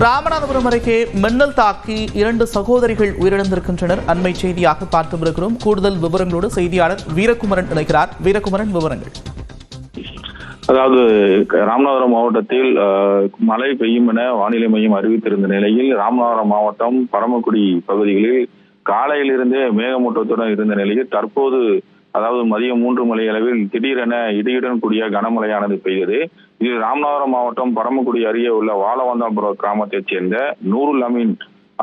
ராமநாதபுரம் அருகே மின்னல் தாக்கி 2 சகோதரிகள் உயிரிழந்திருக்கின்றனர். அண்மை செய்தியாக பார்த்து வருகிறோம். கூடுதல் விவரங்களோடு செய்தியாளர் வீரகுமரன் இணைக்கிறார். வீரகுமரன், விவரங்கள். அதாவது ராமநாதபுரம் மாவட்டத்தில் மழை பெய்யும் என வானிலை மையம் அறிவித்திருந்த நிலையில் ராமநாதபுரம் மாவட்டம் பரமக்குடி பகுதிகளில் காலையிலிருந்தே மேகமூட்டத்துடன் இருந்த நிலையில் தற்போது அதாவது மதியம் 3 மணி அளவில் திடீரென இடியுடன் கூடிய கனமழையானது பெய்தது. இதில் ராமநாதபுரம் மாவட்டம் பரமக்குடி அருகே உள்ள வாழவந்தாபுரம் கிராமத்தைச் சேர்ந்த நூருல் அமீன்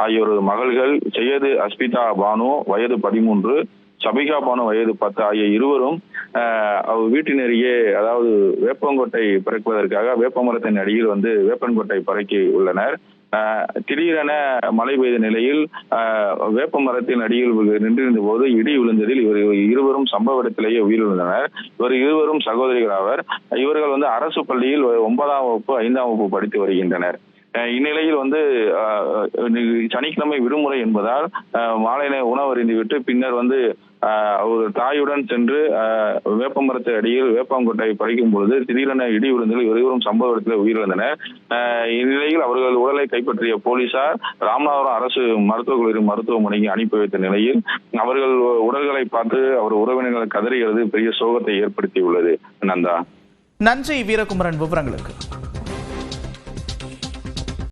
ஆகியோரது மகள்கள் சையது அஸ்பிதா பானு வயது 13, சபிகா பானு வயது 10 ஆகிய இருவரும் வீட்டினருகே அதாவது வேப்பங்கொட்டை பறக்குவதற்காக வேப்பமரத்தின் அடியில் வேப்பங்கொட்டை பறக்கி உள்ளனர். திடீரென மழை பெய்த நிலையில் வேப்ப மரத்தின் அடியில் நின்றிருந்த போது இடி விழுந்ததில் இருவரும் சம்பவ இடத்திலேயே உயிரிழந்தனர். இருவரும் சகோதரிகள் ஆவர். இவர்கள் அரசு பள்ளியில் 9ஆம் வகுப்பு 5ஆம் வகுப்பு படித்து வருகின்றனர். இந்நிலையில் சனிக்கிழமை விடுமுறை என்பதால் மாலை உணவு அருந்திவிட்டு பின்னர் ஒரு தாயுடன் சென்று வேப்பமரத்து அடியில் வேப்பங்கொட்டை பறிக்கும் பொழுது திடீரென இடி விழுந்ததில் இருவரும் சம்பவ இடத்தில் உயிரிழந்தனர். இந்நிலையில் அவர்கள் உடலை கைப்பற்றிய போலீசார் ராமநாதபுரம் அரசு மருத்துவக் கல்லூரி மருத்துவமனைக்கு அனுப்பி வைத்த நிலையில் அவர்கள் உடல்களை பார்த்து அவர் உறவினர்களை கதறுகிறது பெரிய சோகத்தை ஏற்படுத்தியுள்ளது. நந்தா, நன்றி வீரகுமரன் விவரங்களுக்கு.